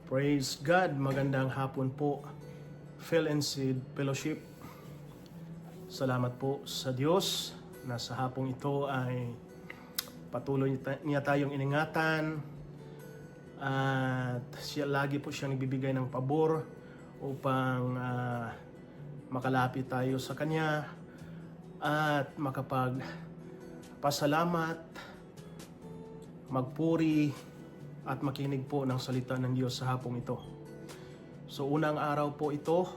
Praise God, magandang hapon po, Phil and Sid Fellowship. Salamat po sa Diyos na sa hapong ito ay patuloy niya tayong iningatan at siya lagi po siyang nagbibigay ng pabor upang makalapit tayo sa Kanya at makapagpasalamat, magpuri at makinig po ng salita ng Diyos sa hapong ito. So unang araw po ito,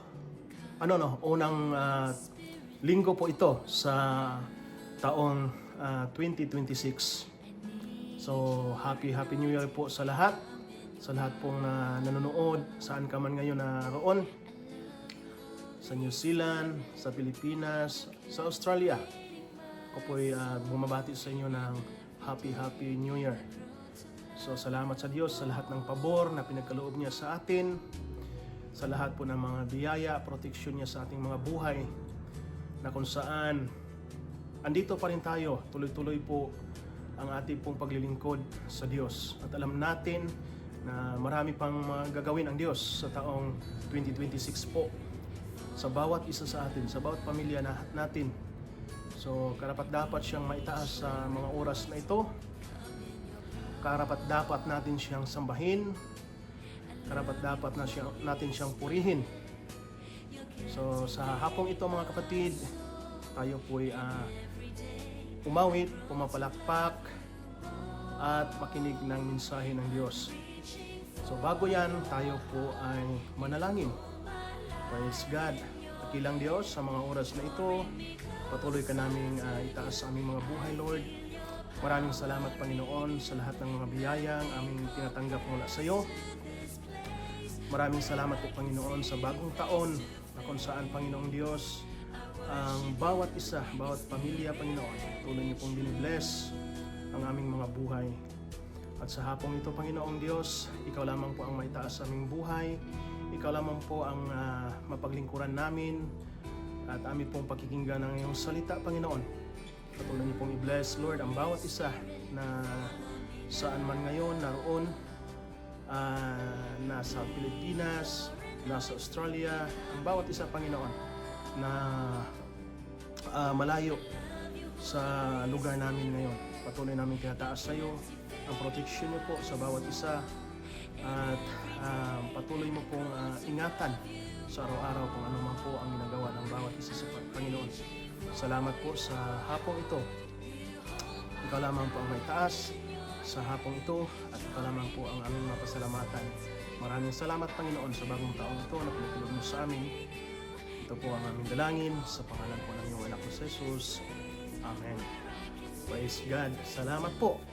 unang linggo po ito sa taong 2026. So happy New Year po sa lahat pong nanonood, saan ka man ngayon naroon, sa New Zealand, sa Pilipinas, sa Australia. Ako po'y bumabati sa inyo ng Happy New Year. So salamat sa Diyos sa lahat ng pabor na pinagkaloob niya sa atin, sa lahat po ng mga biyaya, proteksyon niya sa ating mga buhay, na kung saan andito pa rin tayo, tuloy-tuloy po ang ating pong paglilingkod sa Diyos. At alam natin na marami pang gagawin ang Diyos sa taong 2026 po, sa bawat isa sa atin, sa bawat pamilya natin. So karapat-dapat siyang maitaas sa mga oras na ito. Karapat-dapat natin siyang sambahin. Karapat-dapat natin siyang purihin. So sa hapong ito mga kapatid, tayo po'y umawit, pumapalakpak at makinig ng mensahe ng Diyos. So bago yan, tayo po ay manalangin. Praise God. Dakilang Diyos, sa mga oras na ito, patuloy ka naming itaas sa aming mga buhay, Lord. Maraming salamat, Panginoon, sa lahat ng mga biyayang aming tinatanggap mula sa iyo. Maraming salamat po, Panginoon, sa bagong taon na kung saan, Panginoong Diyos, ang bawat isa, bawat pamilya, Panginoon, tuloy niyo pong binibless ang aming mga buhay. At sa hapong ito, Panginoong Diyos, ikaw lamang po ang maitaas sa aming buhay. Ikaw lamang po ang mapaglingkuran namin at aming pong pakikinggan ng iyong salita, Panginoon. Patuloy niyo pong i-bless, Lord, ang bawat isa na saan man ngayon, naroon, nasa Pilipinas, nasa Australia, ang bawat isa, Panginoon, na malayo sa lugar namin ngayon. Patuloy namin tinataas sa iyo ang protection niyo po sa bawat isa at patuloy mo pong ingatan sa araw-araw kung ano man po ang ginagawa ng bawat isa sa Panginoon. Salamat po sa hapong ito. Ikaw lamang po ang may taas sa hapong ito at ikaw lamang po ang aming mapasalamatan. Maraming salamat, Panginoon, sa bagong taong ito na pinatulog mo sa amin. Ito po ang aming dalangin sa pangalan po ng iyong anak ko sa Jesus. Amen. Praise God. Salamat po.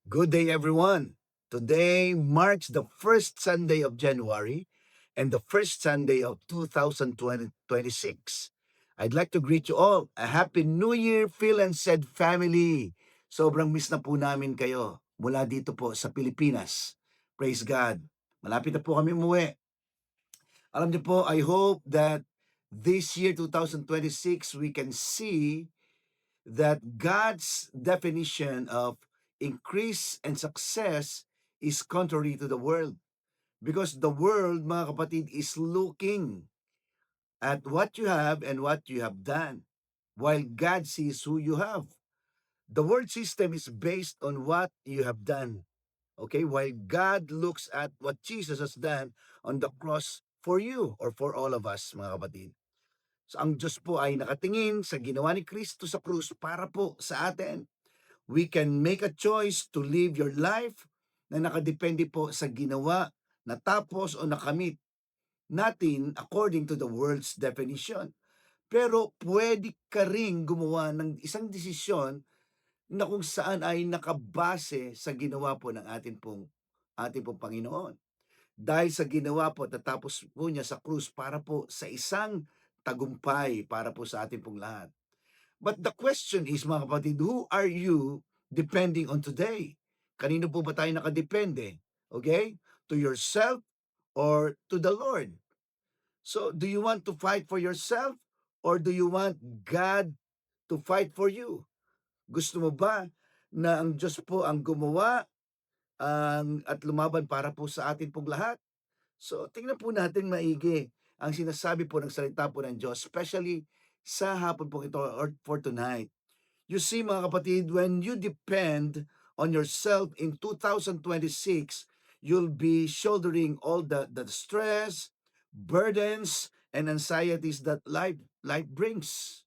Good day, everyone. Today marks the first Sunday of January and the first Sunday of 2026. I'd like to greet you all. A Happy New Year, Phil and Said family. Sobrang miss na po namin kayo mula dito po sa Pilipinas. Praise God. Malapit na po kami umuwi. Alam niyo po, I hope that this year, 2026, we can see that God's definition of increase and success is contrary to the world. Because the world, mga kapatid, is looking at what you have and what you have done, while God sees who you have. The world system is based on what you have done. Okay? While God looks at what Jesus has done on the cross for you or for all of us, mga kapatid. So ang Diyos po ay nakatingin sa ginawa ni Kristo sa krus para po sa atin. We can make a choice to live your life na nakadepende po sa ginawa, natapos o nakamit natin according to the world's definition. Pero pwede ka ring gumawa ng isang desisyon na kung saan ay nakabase sa ginawa po ng ating pong Panginoon. Dahil sa ginawa po, tatapos po niya sa krus para po sa isang tagumpay para po sa ating pong lahat. But the question is, mga kapatid, who are you depending on today? Kanino po ba tayo nakadepende? Okay? To yourself or to the Lord? So, do you want to fight for yourself or do you want God to fight for you? Gusto mo ba na ang Diyos po ang gumawa at lumaban para po sa atin pong lahat. So, tingnan po natin maigi ang sinasabi po ng salita po ng Diyos, especially sa hapon po ito or for tonight. You see mga kapatid, when you depend on yourself in 2026, you'll be shouldering all the stress, burdens, and anxieties that life brings.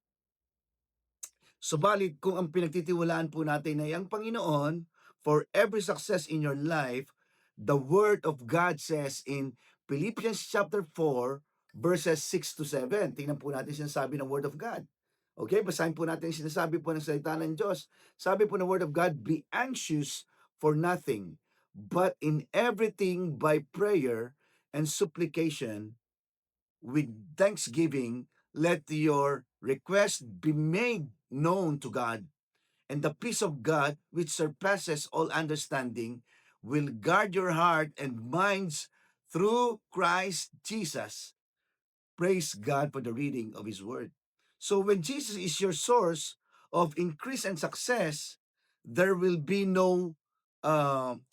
Subalit kung ang pinagtitiwalaan po natin ay ang Panginoon, for every success in your life, the Word of God says in Philippians chapter 4, verses 6 to 7. Tingnan po natin sinasabi ng Word of God. Okay, basahin po natin yung sinasabi po ng salita ng Diyos. Sabi po ng Word of God, be anxious for nothing, but in everything by prayer and supplication with thanksgiving, let your request be made known to God, and the peace of God, which surpasses all understanding, will guard your heart and minds through Christ Jesus. Praise God for the reading of His Word. So when Jesus is your source of increase and success, there will be no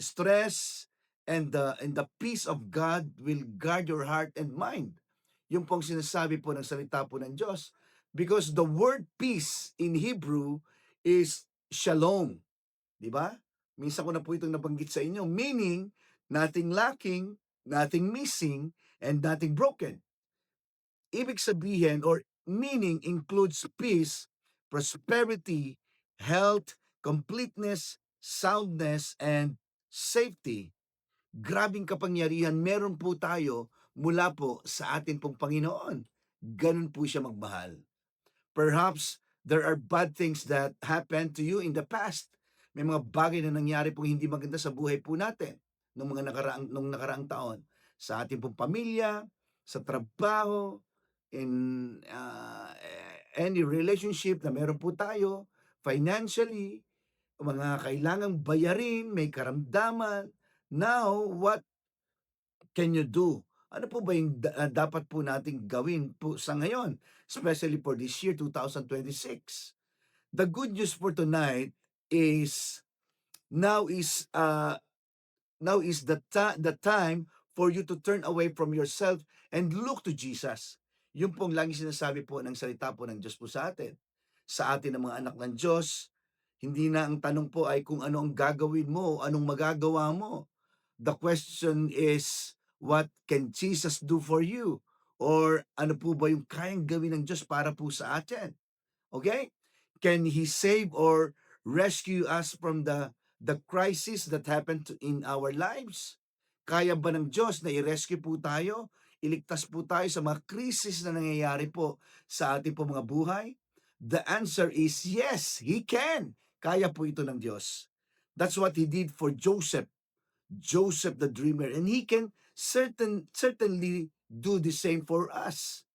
stress, and the peace of God will guard your heart and mind. Yung pong sinasabi po ng salita po ng Diyos. Because the word peace in Hebrew is shalom. Di ba? Minsan ko na po itong nabanggit sa inyo. Meaning, nothing lacking, nothing missing, and nothing broken. Ibig sabihin or meaning includes peace, prosperity, health, completeness, soundness, and safety. Grabing kapangyarihan meron po tayo mula po sa atin pong Panginoon. Ganun po siya magmahal. Perhaps there are bad things that happened to you in the past. May mga bagay na nangyari po hindi maganda sa buhay po natin nung nakaraang taon. Sa ating pong pamilya, sa trabaho, in any relationship na meron po tayo, financially, mga kailangang bayarin, may karamdaman. Now, what can you do? Ano po ba yung dapat po nating gawin po sa ngayon, especially for this year 2026? The good news for tonight is now is uh now is the time for you to turn away from yourself and look to Jesus. Yung pong lagi sinasabi po ng salita po ng Diyos po sa atin. Sa atin ng mga anak ng Diyos, hindi na ang tanong po ay kung ano ang gagawin mo, anong magagawa mo. The question is, what can Jesus do for you? Or ano po ba yung kayang gawin ng Diyos para po sa atin? Okay? Can He save or rescue us from the crisis that happened in our lives? Kaya ba ng Diyos na i-rescue po tayo? Iligtas po tayo sa mga krisis na nangyayari po sa ating po mga buhay? The answer is yes, He can. Kaya po ito ng Diyos. That's what He did for Joseph the dreamer, and He can certainly do the same for us.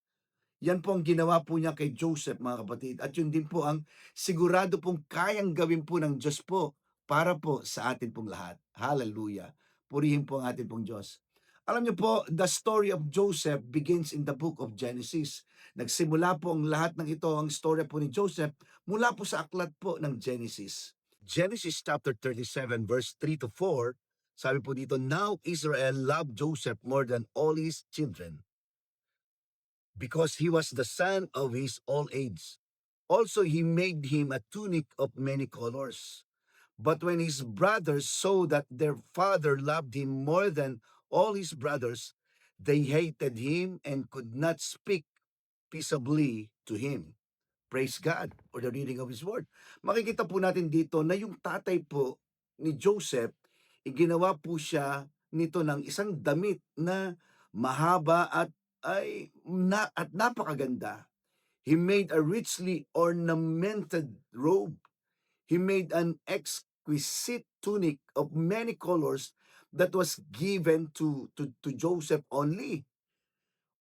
Yan po ang ginawa po niya kay Joseph, mga kapatid. At yun din po ang sigurado pong kayang gawin po ng Diyos po para po sa atin pong lahat. Hallelujah. Purihin po ang atin pong Diyos. Alam niyo po, the story of Joseph begins in the book of Genesis. Nagsimula po ang lahat ng ito, ang story po ni Joseph, mula po sa aklat po ng Genesis. Genesis chapter 37 verse 3 to 4, sabi po dito, now Israel loved Joseph more than all his children, because he was the son of his old age. Also, he made him a tunic of many colors. But when his brothers saw that their father loved him more than all his brothers, they hated him and could not speak peaceably to him. Praise God for the reading of His Word. Makikita po natin dito na yung tatay po ni Joseph, iginawa po siya nito ng isang damit na mahaba at napakaganda. He made a richly ornamented robe. He made an exquisite tunic of many colors that was given to Joseph only.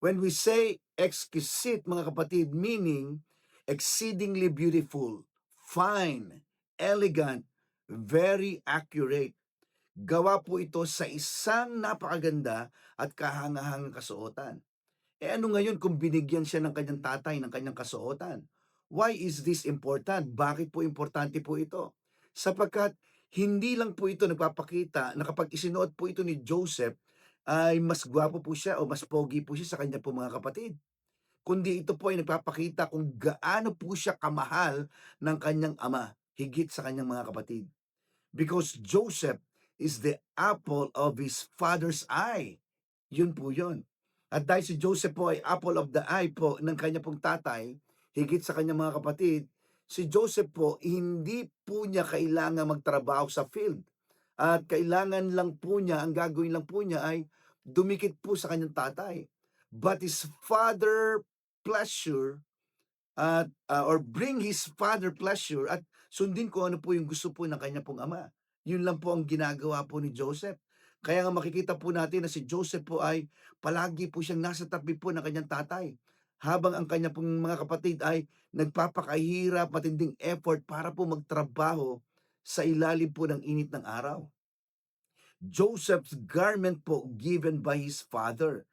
When we say exquisite, mga kapatid, meaning exceedingly beautiful, fine, elegant, very accurate. Gawa po ito sa isang napakaganda at kahangahangang kasuotan. Ano ngayon kung binigyan siya ng kanyang tatay ng kanyang kasuotan? Why is this important? Bakit po importante po ito? sapagkat hindi lang po ito nagpapakita na kapag isinuot po ito ni Joseph ay mas gwapo po siya o mas pogi po siya sa kanya po mga kapatid. Kundi ito po ay nagpapakita kung gaano po siya kamahal ng kanyang ama, higit sa kanyang mga kapatid. Because Joseph is the apple of his father's eye. Yun po yun. At dahil si Joseph po ay apple of the eye po ng kanya pong tatay, higit sa kanyang mga kapatid, si Joseph po, hindi po niya kailangan magtrabaho sa field. At kailangan lang po niya, ang gagawin lang po niya ay dumikit po sa kanyang tatay. But his father pleasure or bring his father pleasure at sundin kung ano po yung gusto po ng kanya pong ama. Yun lang po ang ginagawa po ni Joseph. Kaya nga makikita po natin na si Joseph po ay palagi po siyang nasa tabi po ng kanyang tatay. Habang ang kanya pong mga kapatid ay nagpapakahirap, matinding effort para po magtrabaho sa ilalim po ng init ng araw. Joseph's garment po given by his father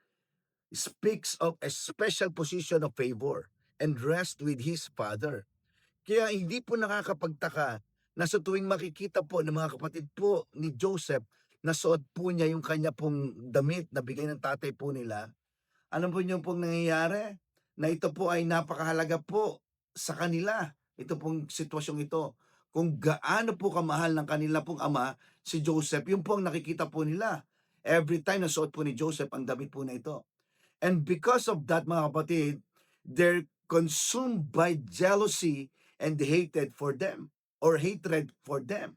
speaks of a special position of favor and rest with his father. Kaya hindi po nakakapagtaka na sa tuwing makikita po ng mga kapatid po ni Joseph na suot po niya yung kanya pong damit na bigay ng tatay po nila, alam po niyo pong nangyayari? Na ito po ay napakahalaga po sa kanila. Ito pong sitwasyong ito. Kung gaano po kamahal ng kanila pong ama, si Joseph, yun po ang nakikita po nila. Every time na suot po ni Joseph ang damit po na ito. And because of that, mga kapatid, they're consumed by jealousy and hatred for them or hatred for them.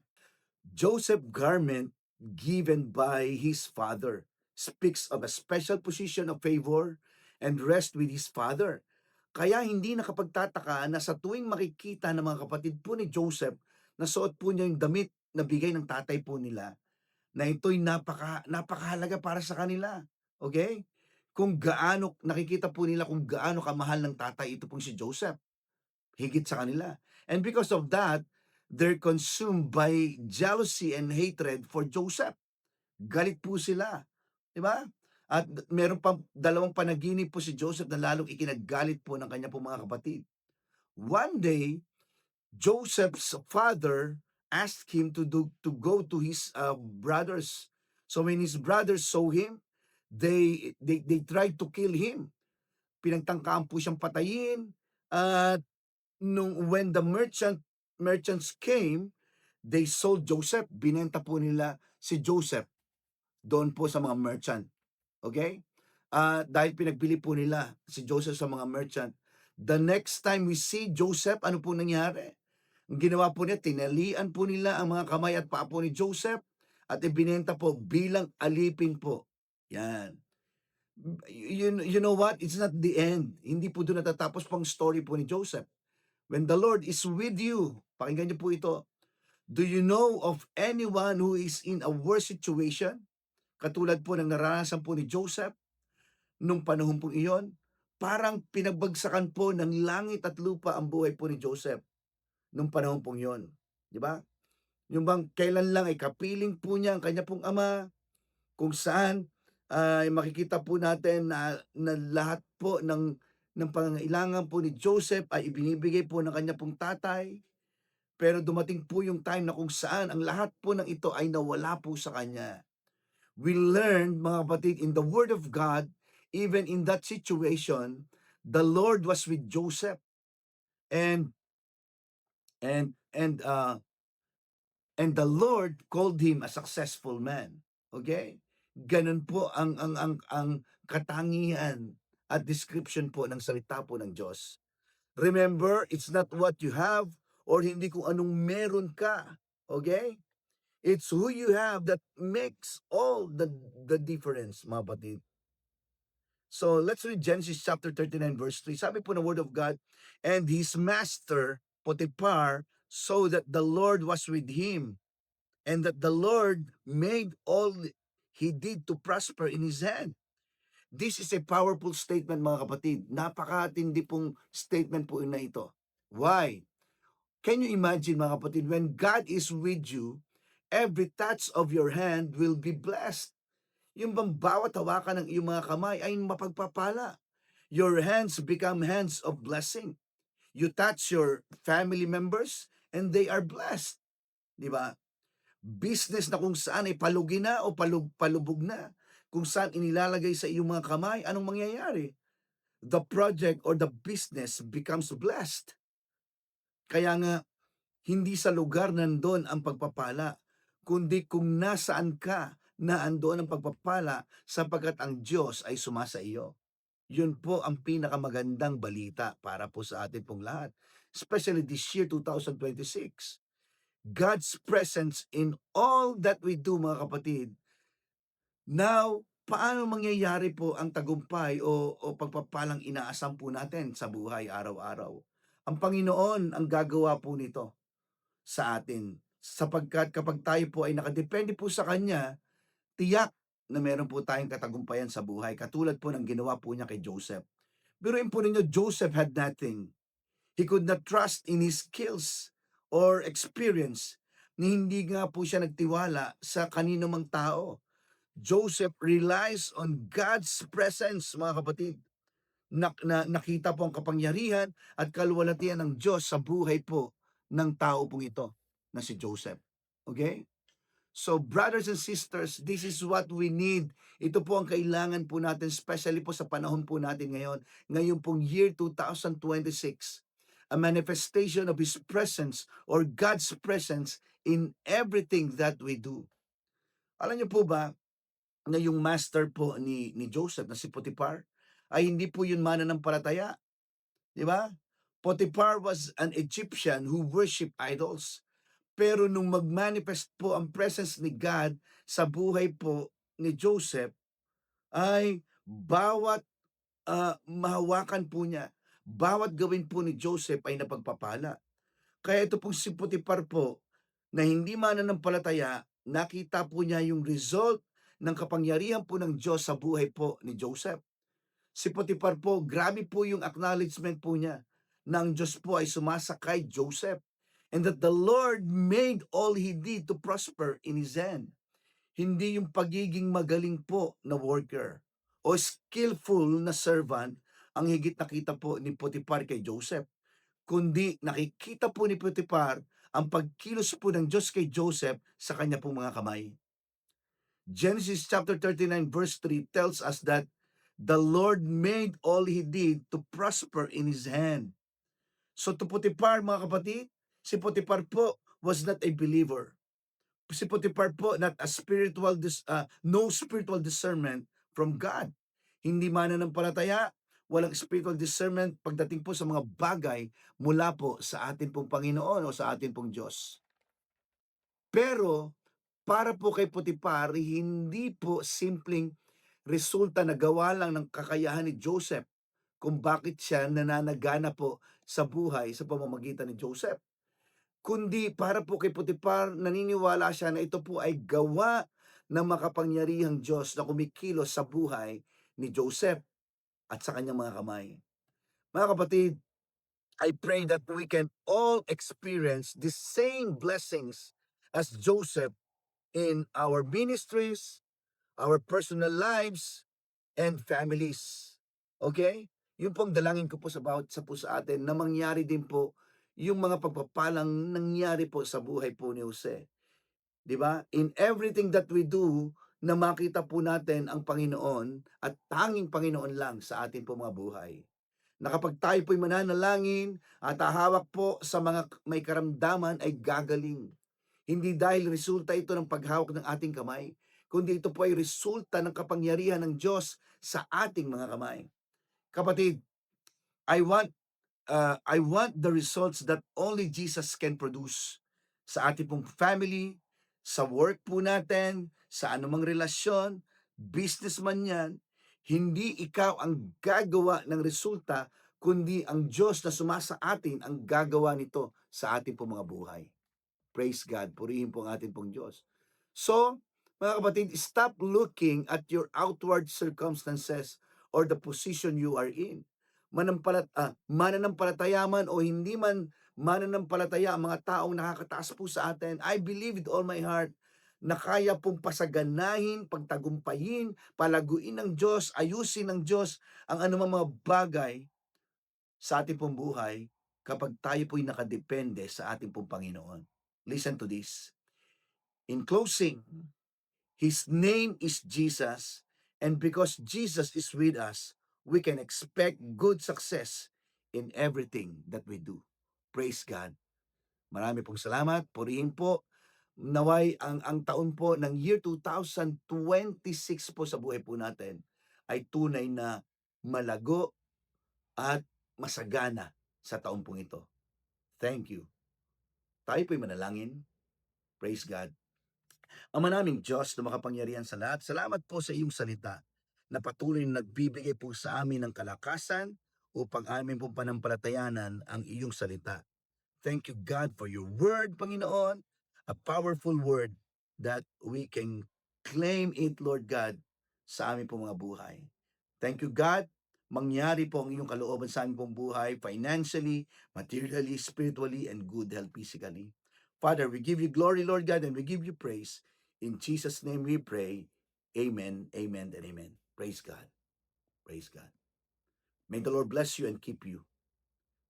Joseph garment given by his father speaks of a special position of favor and rest with his father. Kaya hindi nakapagtataka na sa tuwing makikita ng mga kapatid po ni Joseph na suot po niya yung damit na bigay ng tatay po nila, na ito'y napakahalaga para sa kanila. Okay? Kung gaano, nakikita po nila kung gaano kamahal ng tatay ito pong si Joseph, higit sa kanila. And because of that, they're consumed by jealousy and hatred for Joseph. Galit po sila. Di ba? At meron pa dalawang panaginip po si Joseph na lalong ikinagalit po ng kanya po mga kapatid. One day, Joseph's father asked him to go to his brothers. So when his brothers saw him, they tried to kill him. Pinagtangkaan po siyang patayin. At when the merchants came, they sold Joseph. Binenta po nila si Joseph doon po sa mga merchant. Okay? Dahil pinagbili po nila si Joseph sa mga merchant. The next time we see Joseph, ano po nangyari? Ang ginawa po niya, tinalian po nila ang mga kamay at paa po ni Joseph at ibinenta po bilang alipin po. Yan. You know what? It's not the end. Hindi po doon natatapos pang story po ni Joseph. When the Lord is with you, pakinggan niyo po ito. Do you know of anyone who is in a worse situation? Katulad po ng naranasan po ni Joseph nung panahon po iyon, parang pinagbagsakan po ng langit at lupa ang buhay po ni Joseph nung panahon po iyon. Di ba? Yung bang kailan lang ay kapiling po niya ang kanya pong ama, kung saan ay makikita po natin na lahat po ng pangangailangan po ni Joseph ay ibinibigay po ng kanya pong tatay. Pero dumating po yung time na kung saan ang lahat po ng ito ay nawala po sa kanya. We learned, mga kapatid, in the Word of God, even in that situation, the Lord was with Joseph. And and and uh and the Lord called him a successful man. Okay? Ganun po ang katangian at description po ng salita po ng Diyos. Remember, it's not what you have or hindi kung anong meron ka. Okay? It's who you have that makes all the difference, mga kapatid. So, let's read Genesis chapter 39 verse 3. Sabi po ng Word of God, and his master, Potiphar, saw that the Lord was with him, and that the Lord made all he did to prosper in his hand. This is a powerful statement, mga kapatid. Napakatindi pong statement po na ito. Why? Can you imagine, mga kapatid, when God is with you, every touch of your hand will be blessed. Yung bang bawat hawakan ng iyong mga kamay ay mapagpapala. Your hands become hands of blessing. You touch your family members and they are blessed. 'di ba? Business na kung saan ay palugi na o palubog na, kung saan inilalagay sa iyong mga kamay, anong mangyayari? The project or the business becomes blessed. Kaya nga, hindi sa lugar nandun ang pagpapala, kundi kung nasaan ka, na andoon ang pagpapala sapagkat ang Diyos ay sumasa iyo. Yun po ang pinakamagandang balita para po sa atin pong lahat. Especially this year, 2026. God's presence in all that we do, mga kapatid. Now, paano mangyayari po ang tagumpay o pagpapalang inaasam po natin sa buhay araw-araw? Ang Panginoon ang gagawa po nito sa atin. Sapagkat kapag tayo po ay nakadepende po sa Kanya, tiyak na meron po tayong katagumpayan sa buhay. Katulad po ng ginawa po niya kay Joseph. Biruin po ninyo, Joseph had nothing. He could not trust in his skills or experience ni hindi nga po siya nagtiwala sa kanino mang tao. Joseph relies on God's presence, mga kapatid. Nakita po ang kapangyarihan at kaluwalhatian ng Diyos sa buhay po ng tao pong ito na si Joseph. Okay? So brothers and sisters, this is what we need. Ito po ang kailangan po natin, especially po sa panahon po natin ngayon. Ngayon pong year 2026. A manifestation of His presence or God's presence in everything that we do. Alam niyo po ba, na yung master po ni Joseph na si Potiphar, ay hindi po yun mananampalataya. Di ba? Potiphar was an Egyptian who worship idols. Pero nung mag-manifest po ang presence ni God sa buhay po ni Joseph, ay bawat mahawakan po niya, bawat gawin po ni Joseph ay napagpapala. Kaya ito pong si Potiphar po, na hindi mananampalataya, nakita po niya yung result ng kapangyarihan po ng Diyos sa buhay po ni Joseph. Si Potiphar po, grabe po yung acknowledgement po niya na ang Diyos po ay sumasa kay Joseph and that the Lord made all he did to prosper in his hand. Hindi yung pagiging magaling po na worker o skillful na servant ang higit nakita po ni Potiphar kay Joseph, kundi nakikita po ni Potiphar ang pagkilos po ng Diyos kay Joseph sa kanya pong mga kamay. Genesis chapter 39 verse 3 tells us that the Lord made all he did to prosper in his hand. So to Potiphar, mga kapatid, si Potiphar po was not a believer. Si Potiphar po not a no spiritual discernment from God. Hindi mananampalataya, walang spiritual discernment pagdating po sa mga bagay mula po sa atin pong Panginoon o sa atin pong Diyos. Pero para po kay Potiphar, hindi po simpleng resulta na gawa lang ng kakayahan ni Joseph kung bakit siya nananagana po sa buhay sa pamamagitan ni Joseph. Kundi para po kay Potiphar, naniniwala siya na ito po ay gawa ng makapangyarihang Diyos na kumikilos sa buhay ni Joseph at sa kanyang mga kamay. Mga kapatid, I pray that we can all experience the same blessings as Joseph in our ministries, our personal lives, and families. Okay? Yun pong dalangin ko po sa po sa atin na mangyari din po yung mga pagpapalang nangyari po sa buhay po ni Jose. 'Di ba? In everything that we do, na makita po natin ang Panginoon at tanging Panginoon lang sa atin po mga buhay. Na kapag tayo po'y mananalangin at hahawak po sa mga may karamdaman ay gagaling. Hindi dahil resulta ito ng paghawak ng ating kamay, kundi ito po ay resulta ng kapangyarihan ng Diyos sa ating mga kamay. Kapatid, I want the results that only Jesus can produce sa ating pong family, sa work po natin, sa anumang relasyon, business man yan. Hindi ikaw ang gagawa ng resulta, kundi ang Diyos na sumasa atin ang gagawa nito sa ating pong mga buhay. Praise God. Purihin po ang ating pong Diyos. So, mga kapatid, stop looking at your outward circumstances or the position you are in. Mananampalataya man o hindi man mananampalataya ang mga taong nakakataas po sa atin, I believe with all my heart na kaya pong pasaganahin, pagtagumpayin, palaguin ng Diyos, ayusin ng Diyos ang anumang mga bagay sa ating pong buhay kapag tayo po'y nakadepende sa ating pong Panginoon. Listen to this. In closing, His name is Jesus, and because Jesus is with us, we can expect good success in everything that we do. Praise God. Marami pong salamat. Purihin po. Naway ang taon po ng year 2026 po sa buhay po natin ay tunay na malago at masagana sa taon pong ito. Thank you. Tayo po'y manalangin. Praise God. Ama naming Diyos na makapangyarihan sa lahat, salamat po sa iyong salita na patuloy na nagbibigay po sa amin ng kalakasan upang amin pong panampalatayanan ang iyong salita. Thank you, God, for your word, Panginoon, a powerful word that we can claim it, Lord God, sa amin pong mga buhay. Thank you, God. Mangyari po ang iyong kalooban sa aming pong buhay, financially, materially, spiritually, and good health physically. Father, we give you glory, Lord God, and we give you praise. In Jesus' name we pray. Amen, amen, and amen. Praise God. Praise God. May the Lord bless you and keep you.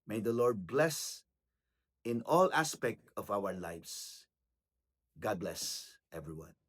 May the Lord bless in all aspect of our lives. God bless everyone.